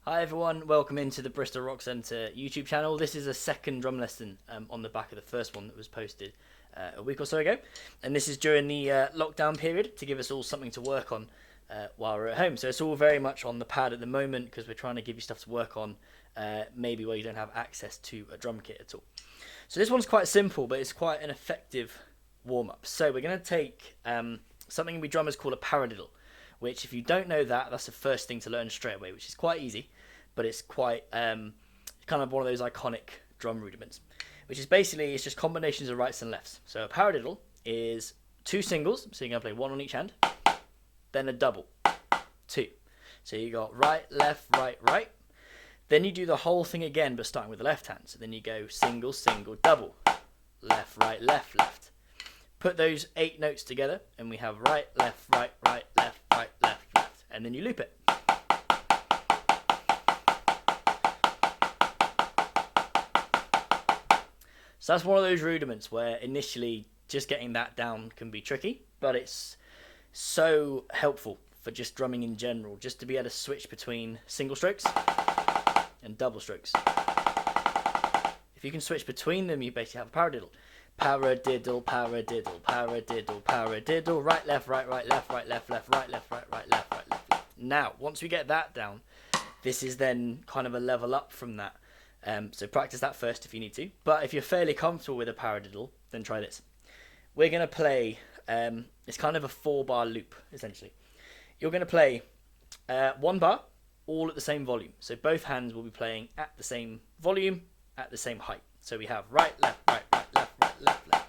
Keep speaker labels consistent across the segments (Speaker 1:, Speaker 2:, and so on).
Speaker 1: Hi everyone, welcome into the Bristol Rock Centre YouTube channel. This is a second drum lesson on the back of the first one that was posted a week or so ago. And this is during the lockdown period to give us all something to work on while we're at home. So it's all very much on the pad at the moment because we're trying to give you stuff to work on, maybe where you don't have access to a drum kit at all. So this one's quite simple, but it's quite an effective warm-up. So we're going to take something we drummers call a paradiddle, which if you don't know that, that's the first thing to learn straight away, which is quite easy, but it's quite kind of one of those iconic drum rudiments, which is basically, it's just combinations of rights and lefts. So a paradiddle is two singles, so you're going to play one on each hand, then a double, two. So you got right, left, right, right. Then you do the whole thing again, but starting with the left hand. So then you go single, single, double, left, right, left, left. Put those 8 notes together, and we have right, left, right, right, left, right, left, left. And then you loop it. So that's one of those rudiments where initially just getting that down can be tricky, but it's so helpful for just drumming in general, just to be able to switch between single strokes and double strokes. If you can switch between them, you basically have a paradiddle. Paradiddle, paradiddle, paradiddle, paradiddle, right, left, right, right, left, right, left, left, right, left, right, right, left, right, left, left. Now, once we get that down, this is then kind of a level up from that. So practice that first if you need to. But if you're fairly comfortable with a paradiddle, then try this. We're going to play, it's kind of a 4-bar loop, essentially. You're going to play 1 bar, all at the same volume. So both hands will be playing at the same volume, at the same height. So we have right, left, right, right, left, right, left, left.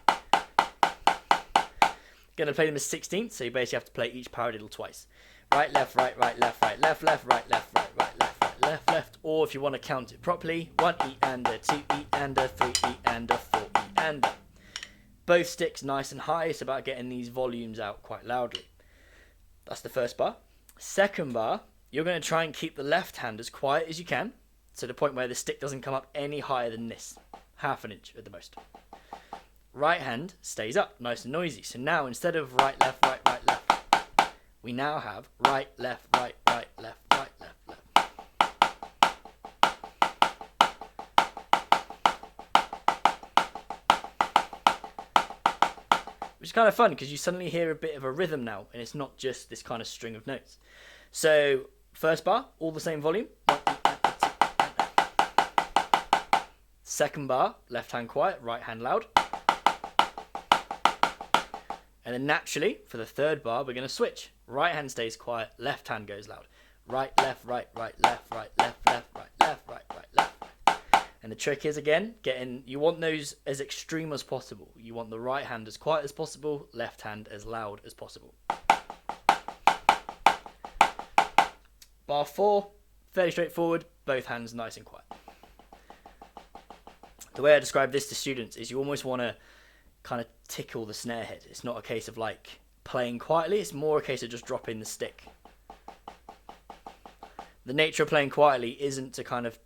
Speaker 1: Going to play them as 16th, so you basically have to play each paradiddle twice. Right, left, right, right, left, right, left, left, right, left, right, right, left, right, left, left. Or if you want to count it properly, 1 E and a 2 E and a 3 E and a 4 E and a. Both sticks nice and high. It's about getting these volumes out quite loudly. That's the first bar. Second bar, you're going to try and keep the left hand as quiet as you can, to the point where the stick doesn't come up any higher than this, half an inch at the most. Right hand stays up, nice and noisy. So now instead of right, left, right, right, left, we now have right, left, right, right, left, right, left, left. Which is kind of fun because you suddenly hear a bit of a rhythm now, and it's not just this kind of string of notes. So first bar, all the same volume. Second bar, left hand quiet, right hand loud. And then naturally, for the third bar, we're going to switch. Right hand stays quiet, left hand goes loud. Right, left, right, right, left, right, left, left, right, left, right, right, left. And the trick is, again, you want those as extreme as possible. You want the right hand as quiet as possible, left hand as loud as possible. Bar 4, fairly straightforward, both hands nice and quiet. The way I describe this to students is you almost want to kind of tickle the snare head. It's not a case of like playing quietly, it's more a case of just dropping the stick. The nature of playing quietly isn't to kind of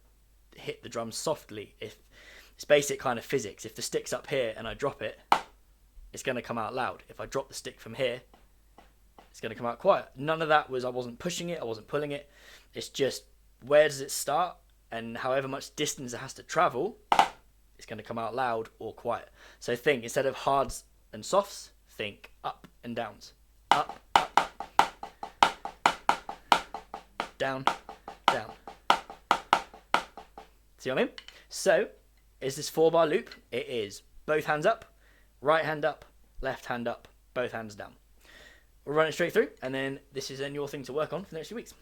Speaker 1: hit the drum softly. If it's basic kind of physics. If the stick's up here and I drop it, it's going to come out loud. If I drop the stick from here, it's going to come out quiet. None of that was, I wasn't pushing it, I wasn't pulling it. It's just, where does it start, and however much distance it has to travel, it's going to come out loud or quiet. So think, instead of hards and softs, think up and downs. Up, up, up. Down, down. See what I mean? So, is this 4-bar loop? It is both hands up, right hand up, left hand up, both hands down. We'll run it straight through, and then this is then your thing to work on for the next few weeks.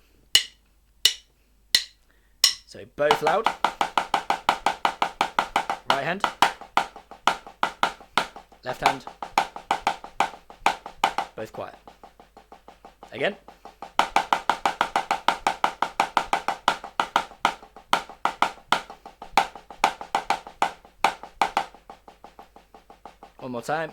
Speaker 1: So both loud. Right hand, left hand, both quiet. Again. One more time.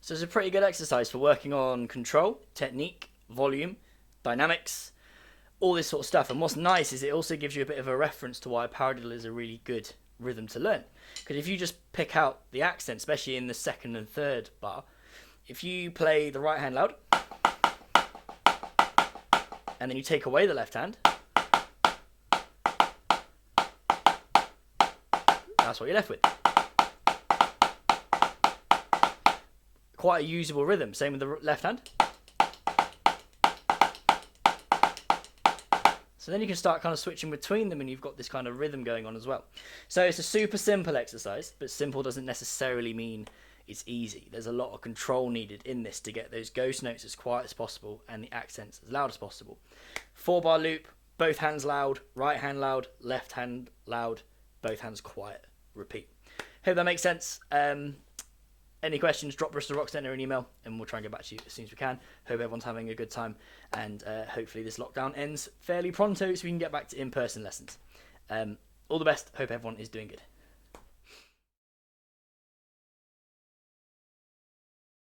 Speaker 1: So it's a pretty good exercise for working on control, technique, volume, dynamics, all this sort of stuff. And what's nice is it also gives you a bit of a reference to why a paradiddle is a really good rhythm to learn. Because if you just pick out the accent, especially in the second and third bar, if you play the right hand loud, and then you take away the left hand, that's what you're left with. Quite a usable rhythm. Same with the left hand. So then you can start kind of switching between them and you've got this kind of rhythm going on as well. So it's a super simple exercise, but simple doesn't necessarily mean it's easy. There's a lot of control needed in this to get those ghost notes as quiet as possible and the accents as loud as possible. 4-bar loop, both hands loud, right hand loud, left hand loud, both hands quiet. Repeat. Hope that makes sense. Any questions, drop Bristol Rock Centre an email and we'll try and get back to you as soon as we can. Hope everyone's having a good time and hopefully this lockdown ends fairly pronto so we can get back to in-person lessons. All the best. Hope everyone is doing good.